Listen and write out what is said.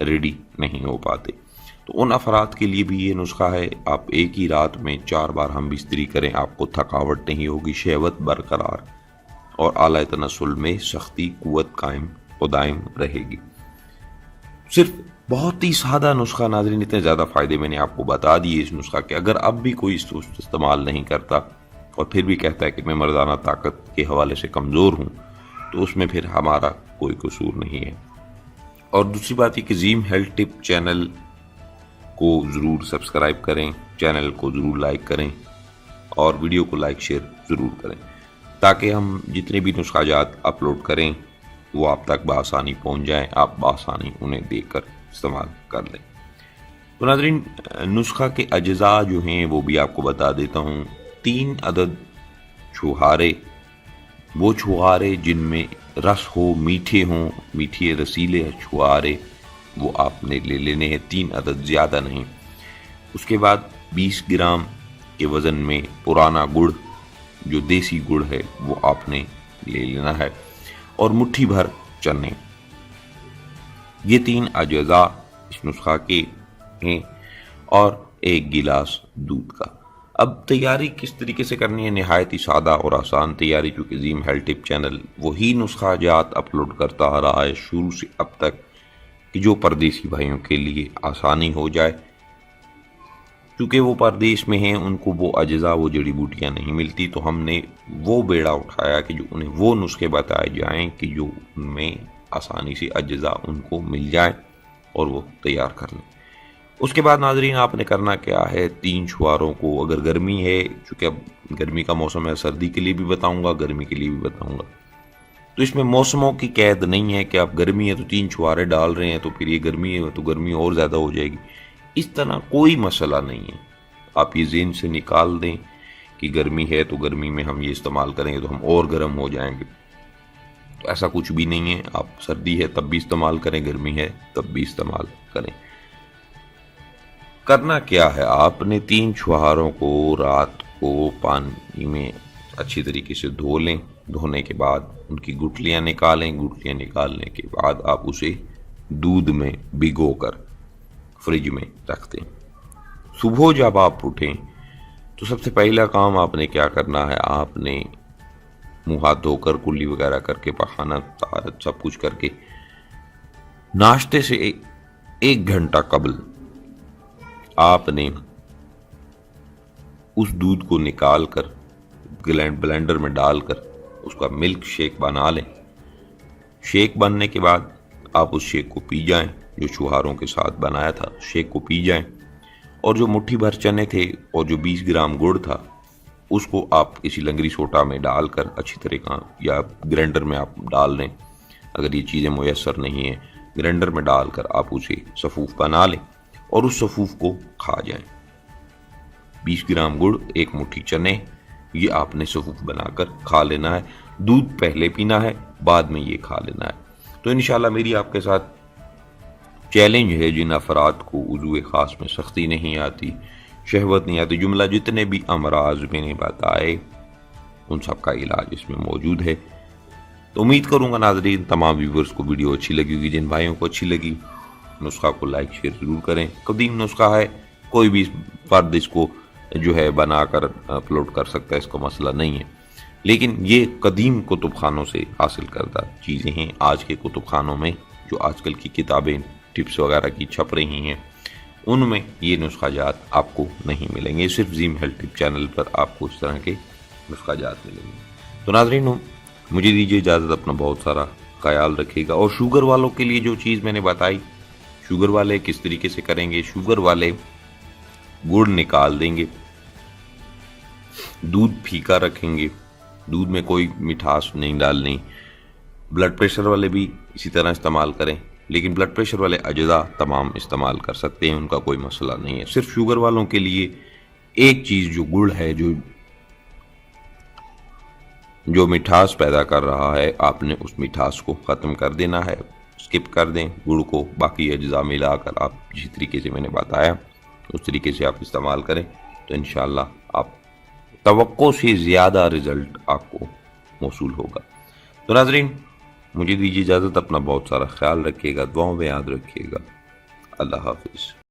Ready نہیں ہو پاتے. تو ان افراد کے لیے بھی یہ نسخہ ہے. آپ ایک ہی رات میں 4 بار ہم بستری کریں، آپ کو تھکاوٹ نہیں ہوگی، شہوت برقرار اور اعلی تناسل میں سختی قوت قائم و دائم رہے گی. صرف بہت ہی سادہ نسخہ ناظرین، اتنے زیادہ فائدے میں نے آپ کو بتا دیے اس نسخہ کے. اگر اب بھی کوئی اس استعمال نہیں کرتا اور پھر بھی کہتا ہے کہ میں مردانہ طاقت کے حوالے سے کمزور ہوں، تو اس میں پھر ہمارا کوئی قصور نہیں ہے. اور دوسری بات یہ کہ زیم ہیلتھ ٹپ چینل کو ضرور سبسکرائب کریں، چینل کو ضرور لائک کریں اور ویڈیو کو لائک شیئر ضرور کریں، تاکہ ہم جتنے بھی نسخہ جات اپلوڈ کریں وہ آپ تک بآسانی پہنچ جائیں، آپ بآسانی انہیں دیکھ کر استعمال کر لیں. تو ناظرین، نسخہ کے اجزاء جو ہیں وہ بھی آپ کو بتا دیتا ہوں. 3 عدد چھہارے، وہ چھہارے جن میں رس ہو، میٹھے ہوں، میٹھے رسیلے چھہارے، وہ آپ نے لے لینے ہیں. 3 عدد، زیادہ نہیں. اس کے بعد 20 گرام کے وزن میں پرانا گڑ، جو دیسی گڑ ہے، وہ آپ نے لے لینا ہے، اور مٹھی بھر چنے. یہ 3 اجزاء اس نسخہ کے ہیں، اور 1 گلاس دودھ کا. اب تیاری کس طریقے سے کرنی ہے؟ نہایت ہی سادہ اور آسان تیاری، چونکہ زیم ہیلتھ ٹپ چینل وہی نسخہ جات اپلوڈ کرتا آ رہا ہے شروع سے اب تک کہ جو پردیسی بھائیوں کے لیے آسانی ہو جائے. چونکہ وہ پردیس میں ہیں، ان کو وہ اجزاء، وہ جڑی بوٹیاں نہیں ملتی، تو ہم نے وہ بیڑا اٹھایا کہ جو انہیں وہ نسخے بتائے جائیں کہ جو ان میں آسانی سے اجزاء ان کو مل جائیں اور وہ تیار کر لیں. اس کے بعد ناظرین، آپ نے کرنا کیا ہے؟ 3 چھہاروں کو، اگر گرمی ہے، چونکہ اب گرمی کا موسم ہے، سردی کے لیے بھی بتاؤں گا، گرمی کے لیے بھی بتاؤں گا، تو اس میں موسموں کی قید نہیں ہے کہ آپ گرمی ہے تو 3 چھہارے ڈال رہے ہیں تو پھر یہ گرمی ہے تو گرمی اور زیادہ ہو جائے گی. اس طرح کوئی مسئلہ نہیں ہے. آپ یہ ذہن سے نکال دیں کہ گرمی ہے تو گرمی میں ہم یہ استعمال کریں گے تو ہم اور گرم ہو جائیں گے. تو ایسا کچھ بھی نہیں ہے. آپ سردی ہے تب بھی استعمال کریں، گرمی ہے تب بھی استعمال کریں. کرنا کیا ہے؟ آپ نے 3 چھہاروں کو رات کو پانی میں اچھی طریقے سے دھو لیں. دھونے کے بعد ان کی گٹلیاں نکالیں. گٹلیاں نکالنے کے بعد آپ اسے دودھ میں بھگو کر فریج میں رکھ دیں. صبح جب آپ اٹھیں تو سب سے پہلا کام آپ نے کیا کرنا ہے؟ آپ نے منہ ہاتھ دھو کر، کلی وغیرہ کر کے، پخانہ طہارت سب کچھ کر کے، ناشتے سے 1 گھنٹہ قبل آپ نے اس دودھ کو نکال کر بلینڈر میں ڈال کر اس کا ملک شیک بنا لیں. شیک بننے کے بعد آپ اس شیک کو پی جائیں، جو چھہاروں کے ساتھ بنایا تھا شیک کو پی جائیں. اور جو مٹھی بھر چنے تھے اور جو 20 گرام گڑ تھا، اس کو آپ کسی لنگری سوٹا میں ڈال کر اچھی طرح، یا گرینڈر میں آپ ڈال لیں. اگر یہ چیزیں میسر نہیں ہیں، گرینڈر میں ڈال کر آپ اسے صفوف بنا لیں اور اس صفوف کو کھا جائیں. 20 گرام گڑ، 1 مٹھی چنے، یہ آپ نے صفوف بنا کر کھا لینا ہے. دودھ پہلے پینا ہے، بعد میں یہ کھا لینا ہے. تو انشاءاللہ میری آپ کے ساتھ چیلنج ہے، جن افراد کو وضو خاص میں سختی نہیں آتی، شہوت نہیں آتی، جملہ جتنے بھی امراض میں نے بتائے، ان سب کا علاج اس میں موجود ہے. تو امید کروں گا ناظرین تمام ویورز کو ویڈیو اچھی لگی ہوگی. جن بھائیوں کو اچھی لگی، نسخہ کو لائک شیئر ضرور کریں. قدیم نسخہ ہے، کوئی بھی فرد اس کو جو ہے بنا کر اپلوڈ کر سکتا ہے، اس کا مسئلہ نہیں ہے. لیکن یہ قدیم کتب خانوں سے حاصل کردہ چیزیں ہیں. آج کے کتب خانوں میں جو آج کل کی کتابیں ٹپس وغیرہ کی چھپ رہی ہیں، ان میں یہ نسخہ جات آپ کو نہیں ملیں گے. صرف زیم ہیلتھ ٹپ چینل پر آپ کو اس طرح کے نسخہ جات ملیں گے. تو ناظرین، مجھے دیجیے اجازت، اپنا بہت سارا خیال رکھیے گا. اور شوگر والوں کے لیے جو چیز میں نے بتائی، شوگر والے کس طریقے سے کریں گے؟ شوگر والے گڑ نکال دیں گے، دودھ پھیکا رکھیں گے، دودھ میں کوئی مٹھاس نہیں ڈالنی. بلڈ پریشر والے بھی اسی طرح استعمال کریں، لیکن بلڈ پریشر والے اجزاء تمام استعمال کر سکتے ہیں، ان کا کوئی مسئلہ نہیں ہے. صرف شوگر والوں کے لیے ایک چیز جو گڑ ہے، جو مٹھاس پیدا کر رہا ہے، آپ نے اس مٹھاس کو ختم کر دینا ہے. اسکپ کر دیں گڑ کو، باقی اجزاء ملا کر آپ جس طریقے سے میں نے بتایا اس طریقے سے آپ استعمال کریں تو انشاءاللہ آپ توقع سے زیادہ رزلٹ آپ کو موصول ہوگا. تو ناظرین، مجھے دیجیے اجازت، اپنا بہت سارا خیال رکھیے گا، دعاؤں میں یاد رکھیے گا. اللہ حافظ.